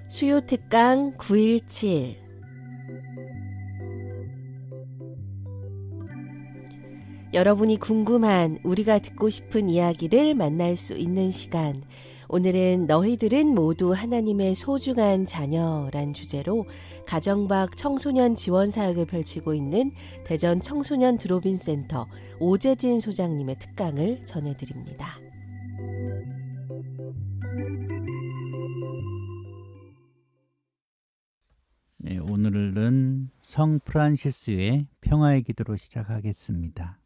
수요 특강 917. 여러분이 궁금한, 우리가 듣고 싶은 이야기를 만날 수 있는 시간. 오늘은 너희들은 모두 하나님의 소중한 자녀란 주제로 가정박 청소년 지원 사역을 펼치고 있는 대전 청소년 드롭인 센터 오재진 소장님의 특강을 전해드립니다. 네, 오늘은 성 프란시스의 평화의 기도로 시작하겠습니다.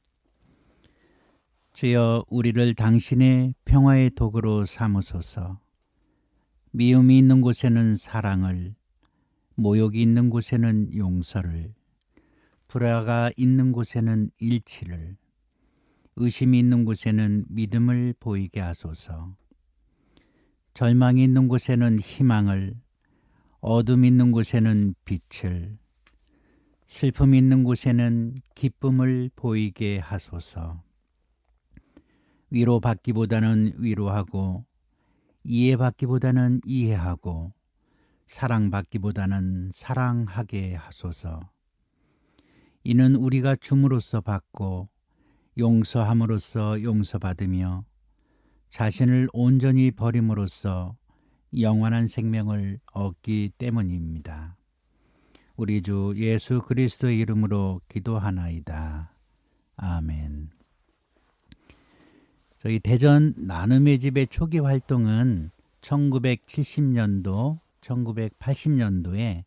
주여, 우리를 당신의 평화의 도구로 삼으소서. 미움이 있는 곳에는 사랑을, 모욕이 있는 곳에는 용서를, 불화가 있는 곳에는 일치를, 의심이 있는 곳에는 믿음을 보이게 하소서. 절망이 있는 곳에는 희망을, 어둠이 있는 곳에는 빛을, 슬픔이 있는 곳에는 기쁨을 보이게 하소서. 위로받기보다는 위로하고, 이해받기보다는 이해하고, 사랑받기보다는 사랑하게 하소서. 이는 우리가 줌으로써 받고 용서함으로써 용서받으며 자신을 온전히 버림으로써 영원한 생명을 얻기 때문입니다. 우리 주 예수 그리스도의 이름으로 기도하나이다. 아멘. 저희 대전 나눔의 집의 초기 활동은 1970년도, 1980년도에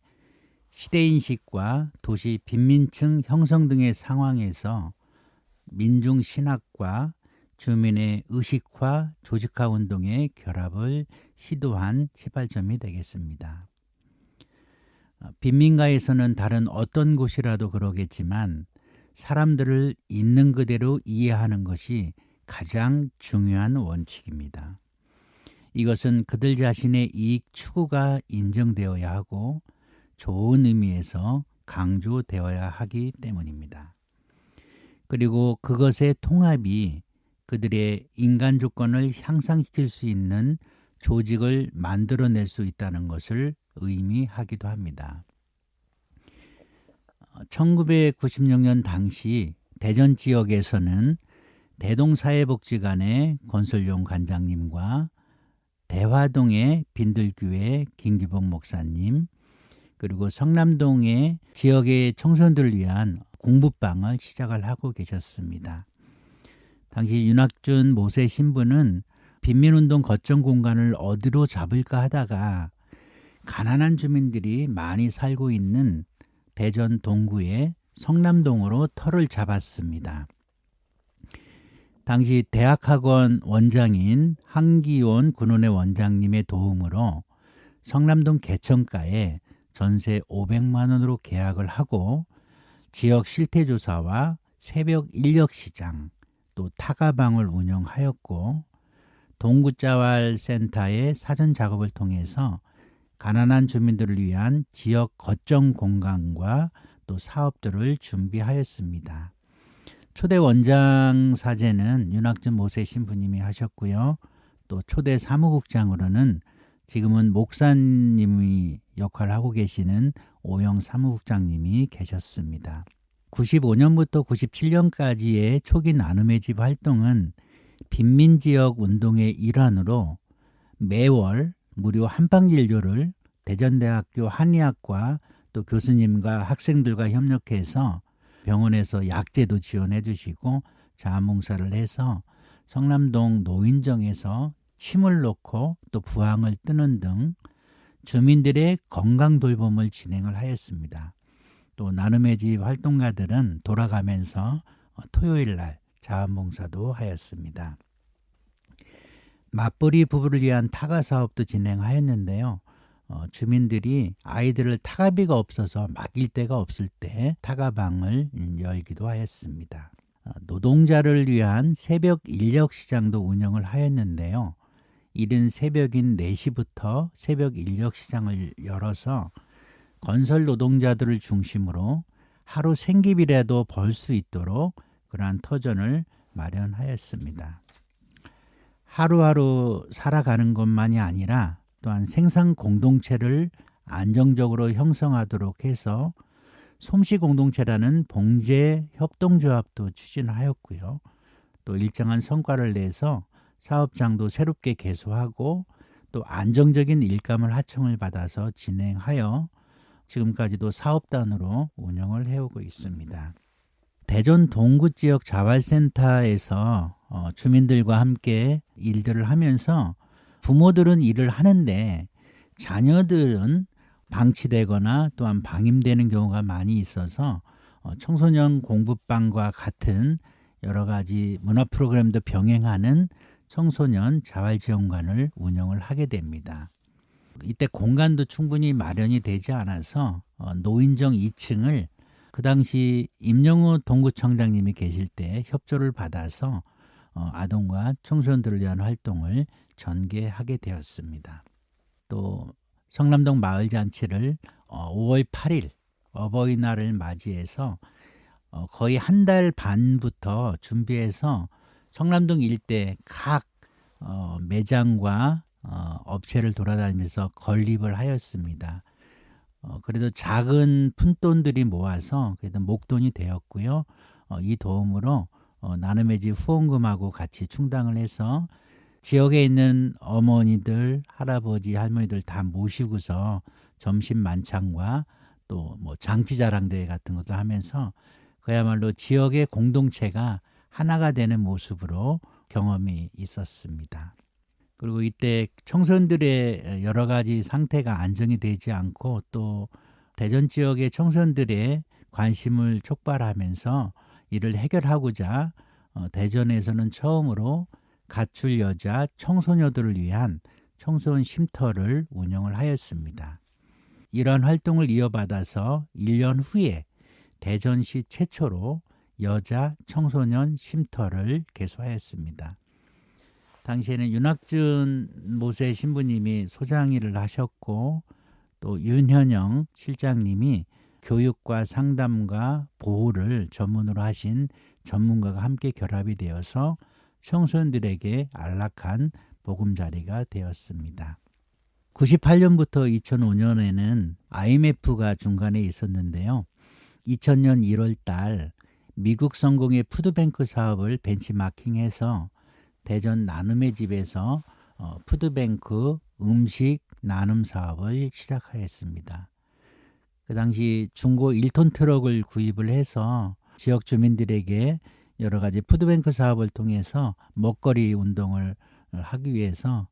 시대인식과 도시 빈민층 형성 등의 상황에서 민중신학과 주민의 의식화, 조직화 운동의 결합을 시도한 시발점이 되겠습니다. 빈민가에서는 다른 어떤 곳이라도 그러겠지만 사람들을 있는 그대로 이해하는 것이 가장 중요한 원칙입니다. 이것은 그들 자신의 이익 추구가 인정되어야 하고 좋은 의미에서 강조되어야 하기 때문입니다. 그리고 그것의 통합이 그들의 인간 조건을 향상시킬 수 있는 조직을 만들어낼 수 있다는 것을 의미하기도 합니다. 1996년 당시 대전 지역에서는 대동사회복지관의 권설용 관장님과 대화동의 빈들교회 김기복 목사님, 그리고 성남동의 지역의 청소년들을 위한 공부방을 시작을 하고 계셨습니다. 당시 윤학준 모세 신부는 빈민운동 거점 공간을 어디로 잡을까 하다가 가난한 주민들이 많이 살고 있는 대전 동구의 성남동으로 터를 잡았습니다. 당시 대학학원 원장인 한기원 군원의 원장님의 도움으로 성남동 개천가에 전세 500만 원으로 계약을 하고 지역 실태조사와 새벽 인력시장, 또 타가방을 운영하였고 동구자활센터의 사전 작업을 통해서 가난한 주민들을 위한 지역 거점 공간과 또 사업들을 준비하였습니다. 초대 원장 사제는 윤학준 모세 신부님이 하셨고요. 또 초대 사무국장으로는 지금은 목사님이 역할을 하고 계시는 오영 사무국장님이 계셨습니다. 95년부터 97년까지의 초기 나눔의 집 활동은 빈민지역 운동의 일환으로 매월 무료 한방진료를 대전대학교 한의학과 또 교수님과 학생들과 협력해서 병원에서 약제도 지원해 주시고 자원봉사를 해서 성남동 노인정에서 침을 놓고 또 부항을 뜨는 등 주민들의 건강 돌봄을 진행을 하였습니다. 또 나눔의 집 활동가들은 돌아가면서 토요일 날 자원봉사도 하였습니다. 맞벌이 부부를 위한 타가 사업도 진행하였는데요. 주민들이 아이들을 타가비가 없어서 맡길 데가 없을 때 타가방을 열기도 하였습니다. 노동자를 위한 새벽 인력시장도 운영을 하였는데요. 이른 새벽인 4시부터 새벽 인력시장을 열어서 건설 노동자들을 중심으로 하루 생계비라도 벌 수 있도록 그러한 터전을 마련하였습니다. 하루하루 살아가는 것만이 아니라 또한 생산 공동체를 안정적으로 형성하도록 해서 솜씨 공동체라는 봉제 협동조합도 추진하였고요. 또 일정한 성과를 내서 사업장도 새롭게 개소하고 또 안정적인 일감을 하청을 받아서 진행하여 지금까지도 사업단으로 운영을 해오고 있습니다. 대전 동구 지역 자활센터에서 주민들과 함께 일들을 하면서 부모들은 일을 하는데 자녀들은 방치되거나 또한 방임되는 경우가 많이 있어서 청소년 공부방과 같은 여러 가지 문화 프로그램도 병행하는 청소년 자활지원관을 운영을 하게 됩니다. 이때 공간도 충분히 마련이 되지 않아서 노인정 2층을 그 당시 임영호 동구청장님이 계실 때 협조를 받아서 아동과 청소년들을 위한 활동을 전개하게 되었습니다. 또 성남동 마을잔치를 5월 8일 어버이날을 맞이해서 거의 한 달 반부터 준비해서 성남동 일대 각 매장과 업체를 돌아다니면서 건립을 하였습니다. 그래도 작은 푼돈들이 모아서 그래도 목돈이 되었고요. 이 도움으로 나눔의 집 후원금하고 같이 충당을 해서 지역에 있는 어머니들, 할아버지, 할머니들 다 모시고서 점심 만찬과 또 뭐 장기 자랑대회 같은 것도 하면서 그야말로 지역의 공동체가 하나가 되는 모습으로 경험이 있었습니다. 그리고 이때 청소년들의 여러 가지 상태가 안정이 되지 않고 또 대전 지역의 청소년들의 관심을 촉발하면서 이를 해결하고자 대전에서는 처음으로 가출 여자 청소녀들을 위한 청소년 쉼터를 운영을 하였습니다. 이러한 활동을 이어받아서 1년 후에 대전시 최초로 여자 청소년 쉼터를 개소하였습니다. 당시에는 윤학준 모세 신부님이 소장일을 하셨고 또 윤현영 실장님이 교육과 상담과 보호를 전문으로 하신 전문가가 함께 결합이 되어서 청소년들에게 안락한 보금자리가 되었습니다. 98년부터 2005년에는 IMF가 중간에 있었는데요. 2000년 1월 달 미국 성공의 푸드뱅크 사업을 벤치마킹해서 대전 나눔의 집에서 푸드뱅크 음식 나눔 사업을 시작하였습니다. 그 당시 중고 1톤 트럭을 구입을 해서 지역 주민들에게 여러 가지 푸드뱅크 사업을 통해서 먹거리 운동을 하기 위해서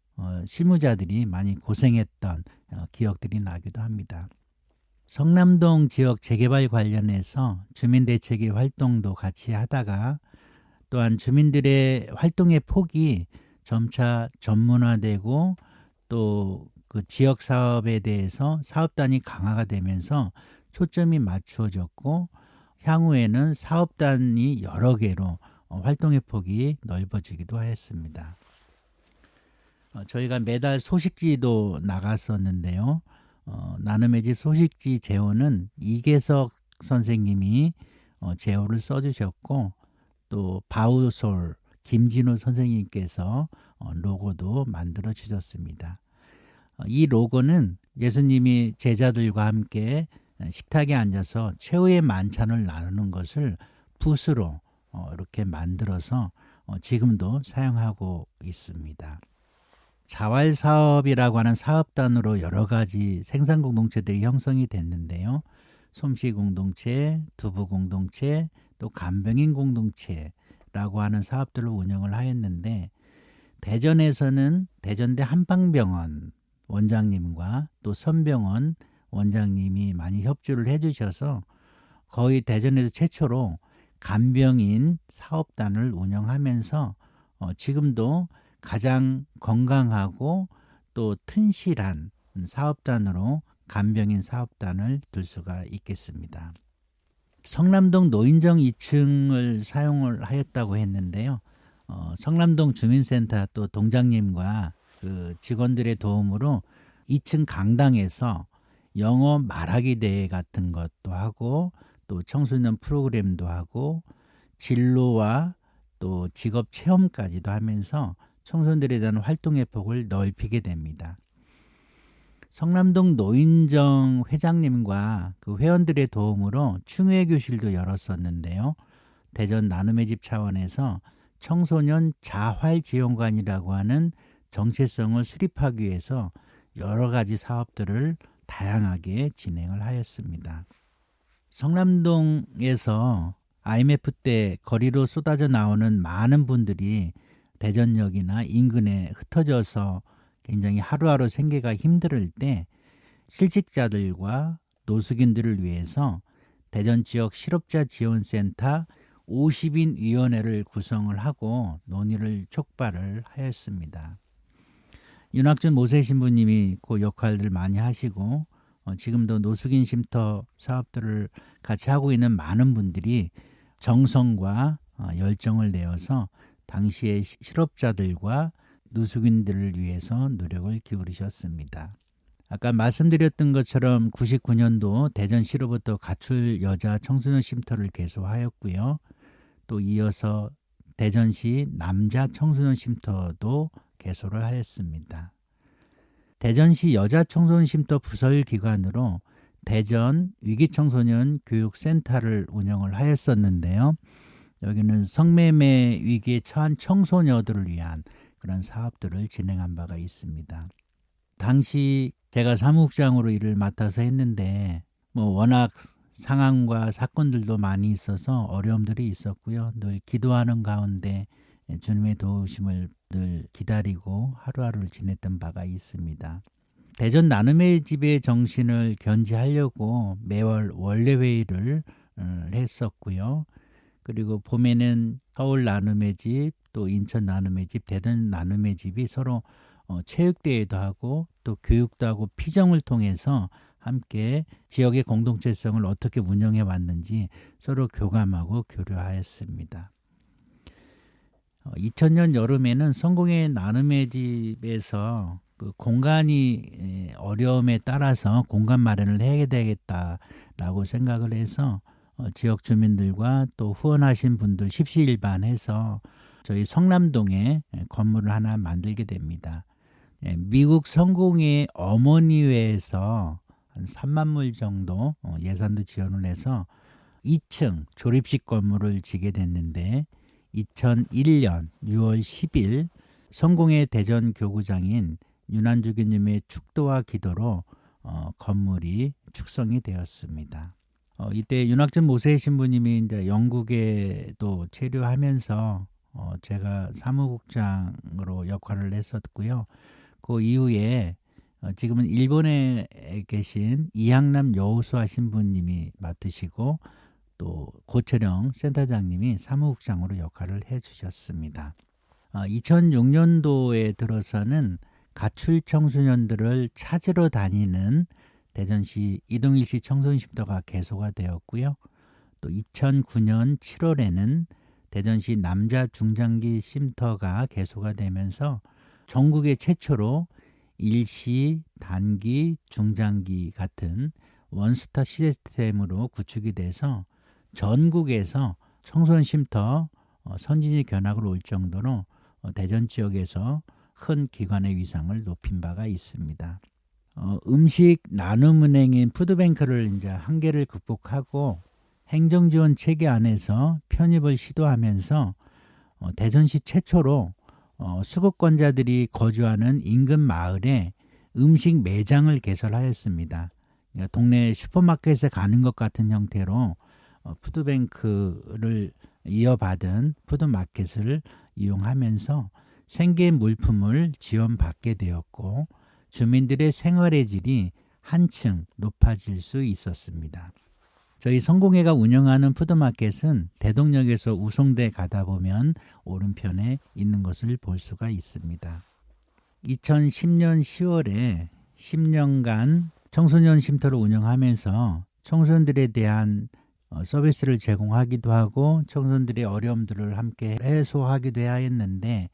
실무자들이 많이 고생했던 기억들이 나기도 합니다. 성남동 지역 재개발 관련해서 주민대책위 활동도 같이 하다가 또한 주민들의 활동의 폭이 점차 전문화되고 또 그 지역 사업에 대해서 사업단이 강화가 되면서 초점이 맞추어졌고 향후에는 사업단이 여러 개로 활동의 폭이 넓어지기도 하였습니다. 저희가 매달 소식지도 나갔었는데요. 나눔의 집 소식지 제호는 이계석 선생님이 제호를 써주셨고 또 바우솔 김진우 선생님께서 로고도 만들어 주셨습니다. 이 로고는 예수님이 제자들과 함께 식탁에 앉아서 최후의 만찬을 나누는 것을 붓으로 이렇게 만들어서 지금도 사용하고 있습니다. 자활사업이라고 하는 사업단으로 여러 가지 생산공동체들이 형성이 됐는데요. 솜씨공동체, 두부공동체, 또 간병인 공동체라고 하는 사업들을 운영을 하였는데 대전에서는 대전대 한방병원 원장님과 또 선병원 원장님이 많이 협조를 해주셔서 거의 대전에서 최초로 간병인 사업단을 운영하면서 지금도 가장 건강하고 또 튼실한 사업단으로 간병인 사업단을 둘 수가 있겠습니다. 성남동 노인정 2층을 사용을 하였다고 했는데요. 성남동 주민센터 또 동장님과 그 직원들의 도움으로 2층 강당에서 영어 말하기 대회 같은 것도 하고 또 청소년 프로그램도 하고 진로와 또 직업 체험까지도 하면서 청소년들에 대한 활동의 폭을 넓히게 됩니다. 성남동 노인정 회장님과 그 회원들의 도움으로 충회 교실도 열었었는데요. 대전 나눔의 집 차원에서 청소년 자활지원관이라고 하는 정체성을 수립하기 위해서 여러 가지 사업들을 다양하게 진행을 하였습니다. 성남동에서 IMF 때 거리로 쏟아져 나오는 많은 분들이 대전역이나 인근에 흩어져서 굉장히 하루하루 생계가 힘들 때 실직자들과 노숙인들을 위해서 대전 지역 실업자 지원센터 50인 위원회를 구성을 하고 논의를 촉발을 하였습니다. 윤학준 모세 신부님이 그 역할들 많이 하시고 지금도 노숙인 쉼터 사업들을 같이 하고 있는 많은 분들이 정성과 열정을 내어서 당시의 실업자들과 노숙인들을 위해서 노력을 기울이셨습니다. 아까 말씀드렸던 것처럼 99년도 대전시로부터 가출 여자 청소년 쉼터를 개소하였고요. 또 이어서 대전시 남자 청소년 쉼터도 개소를 하였습니다. 대전시 여자 청소년 쉼터 부설 기관으로 대전 위기청소년 교육센터를 운영을 하였었는데요. 여기는 성매매 위기에 처한 청소녀들을 위한 그런 사업들을 진행한 바가 있습니다. 당시 제가 사무국장으로 일을 맡아서 했는데 워낙 상황과 사건들도 많이 있어서 어려움들이 있었고요. 늘 기도하는 가운데 주님의 도우심을 늘 기다리고 하루하루를 지냈던 바가 있습니다. 대전 나눔의 집의 정신을 견지하려고 매월 원례회의를 했었고요. 그리고 봄에는 서울 나눔의 집, 또 인천 나눔의 집, 대전 나눔의 집이 서로 체육대회도 하고 또 교육도 하고 피정을 통해서 함께 지역의 공동체성을 어떻게 운영해 왔는지 서로 교감하고 교류하였습니다. 2000년 여름에는 성공의 나눔의 집에서 그 공간이 어려움에 따라서 공간 마련을 해야 되겠다라고 생각을 해서 지역 주민들과 또 후원하신 분들 십시일반해서 저희 성남동에 건물을 하나 만들게 됩니다. 미국 성공의 어머니회에서 한 3만 불 정도 예산도 지원을 해서 2층 조립식 건물을 지게 됐는데 2001년 6월 10일 성공의 대전 교구장인 윤한주 교님의 축도와 기도로 건물이 축성이 되었습니다. 이때 윤학준 모세 신부님이 이제 영국에도 체류하면서 제가 사무국장으로 역할을 했었고요. 그 이후에 지금은 일본에 계신 이항남 여호수아 신부님이 맡으시고 또 고철영 센터장님이 사무국장으로 역할을 해주셨습니다. 2006년도에 들어서는 가출 청소년들을 찾으러 다니는 대전시 이동일시 청소년 쉼터가 개소가 되었고요. 또 2009년 7월에는 대전시 남자 중장기 쉼터가 개소가 되면서 전국의 최초로 일시, 단기, 중장기 같은 원스톱 시스템으로 구축이 돼서 전국에서 청소년 쉼터 선진이 견학을 올 정도로 대전 지역에서 큰 기관의 위상을 높인 바가 있습니다. 음식 나눔은행인 푸드뱅크를 이제 한계를 극복하고 행정지원 체계 안에서 편입을 시도하면서 대전시 최초로 수급권자들이 거주하는 인근 마을에 음식 매장을 개설하였습니다. 그러니까 동네 슈퍼마켓에 가는 것 같은 형태로 푸드뱅크를 이어받은 푸드마켓을 이용하면서 생계 물품을 지원받게 되었고 주민들의 생활의 질이 한층 높아질 수 있었습니다. 저희 성공회가 운영하는 푸드마켓은 대동역에서 우송대 가다 보면 오른편에 있는 것을 볼 수가 있습니다. 2010년 10월에 10년간 청소년 쉼터를 운영하면서 청소년들에 대한 서비스를 제공하기도 하고 청소년들의 어려움들을 함께 해소하기도 하였는데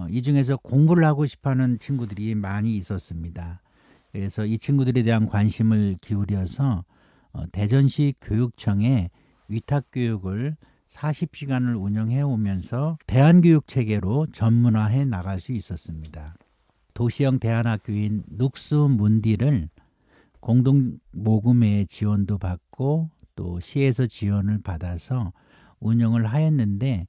이 중에서 공부를 하고 싶어하는 친구들이 많이 있었습니다. 그래서 이 친구들에 대한 관심을 기울여서 대전시 교육청에 위탁교육을 40시간을 운영해 오면서 대안교육체계로 전문화해 나갈 수 있었습니다. 도시형 대안학교인 눅스문디를 공동모금회 지원도 받고 또 시에서 지원을 받아서 운영을 하였는데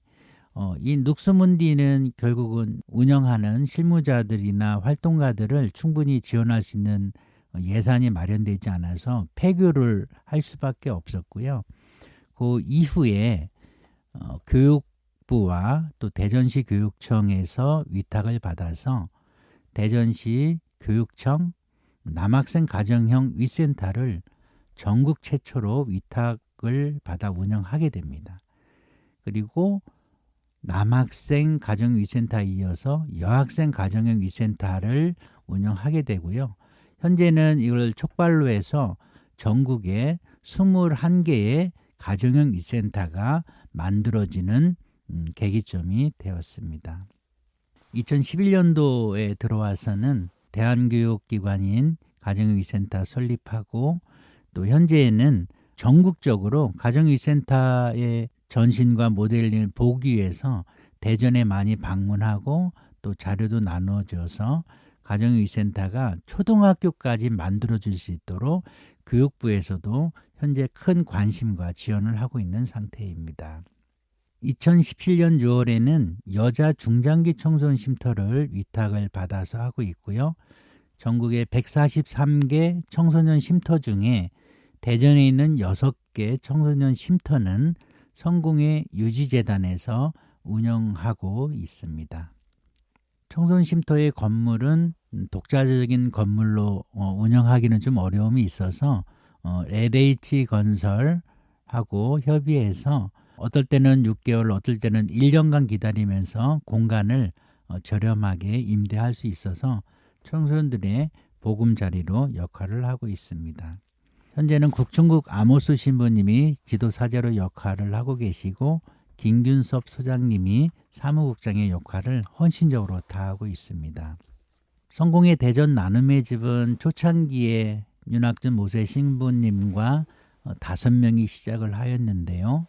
이 눅스문디는 결국은 운영하는 실무자들이나 활동가들을 충분히 지원할 수 있는 예산이 마련되지 않아서 폐교를 할 수밖에 없었고요. 그 이후에 교육부와 또 대전시 교육청에서 위탁을 받아서 대전시 교육청 남학생 가정형 위센터를 전국 최초로 위탁을 받아 운영하게 됩니다. 그리고 남학생 가정위센터에 이어서 여학생 가정형 위센터를 운영하게 되고요. 현재는 이걸 촉발로 해서 전국에 21개의 가정형 위센터가 만들어지는 계기점이 되었습니다. 2011년도에 들어와서는 대한교육기관인 가정형 위센터 설립하고 또 현재에는 전국적으로 가정위센터의 전신과 모델링을 보기 위해서 대전에 많이 방문하고 또 자료도 나눠줘서 가정위센터가 초등학교까지 만들어줄 수 있도록 교육부에서도 현재 큰 관심과 지원을 하고 있는 상태입니다. 2017년 6월에는 여자 중장기 청소년 쉼터를 위탁을 받아서 하고 있고요. 전국의 143개 청소년 쉼터 중에 대전에 있는 6개 청소년 쉼터는 성공회 유지재단에서 운영하고 있습니다. 청소년 쉼터의 건물은 독자적인 건물로 운영하기는 좀 어려움이 있어서 LH건설하고 협의해서 어떨 때는 6개월, 어떨 때는 1년간 기다리면서 공간을 저렴하게 임대할 수 있어서 청소년들의 보금자리로 역할을 하고 있습니다. 현재는 국충국 아모스 신부님이 지도사제로 역할을 하고 계시고 김균섭 소장님이 사무국장의 역할을 헌신적으로 다하고 있습니다. 성공의 대전 나눔의 집은 초창기에 윤학준 모세 신부님과 5명이 시작을 하였는데요.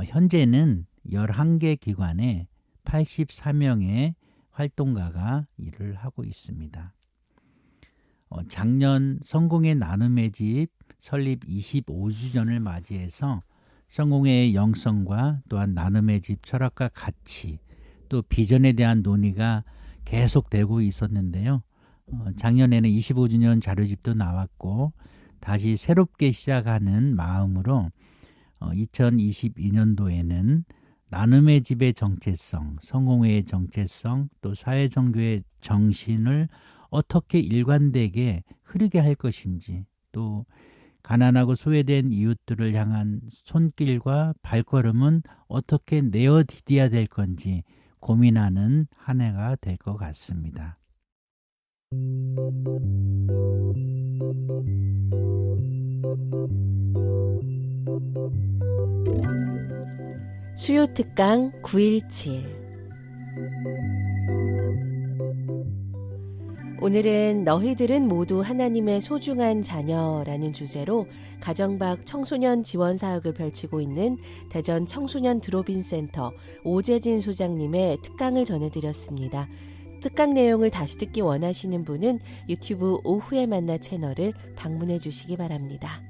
현재는 11개 기관에 84명의 활동가가 일을 하고 있습니다. 작년 성공의 나눔의 집 설립 25주년을 맞이해서 성공의 영성과 또한 나눔의 집 철학과 가치 또 비전에 대한 논의가 계속되고 있었는데요. 작년에는 25주년 자료집도 나왔고 다시 새롭게 시작하는 마음으로 2022년도에는 나눔의 집의 정체성, 성공회의 정체성, 또 사회정교의 정신을 어떻게 일관되게 흐르게 할 것인지, 또 가난하고 소외된 이웃들을 향한 손길과 발걸음은 어떻게 내어디뎌야 될 건지 고민하는 한 해가 될 것 같습니다. 수요 특강 917. 오늘은 너희들은 모두 하나님의 소중한 자녀라는 주제로 가정밖 청소년 지원 사역을 펼치고 있는 대전 청소년 드롭인 센터 오재진 소장님의 특강을 전해드렸습니다. 특강 내용을 다시 듣기 원하시는 분은 유튜브 오후에 만나 채널을 방문해 주시기 바랍니다.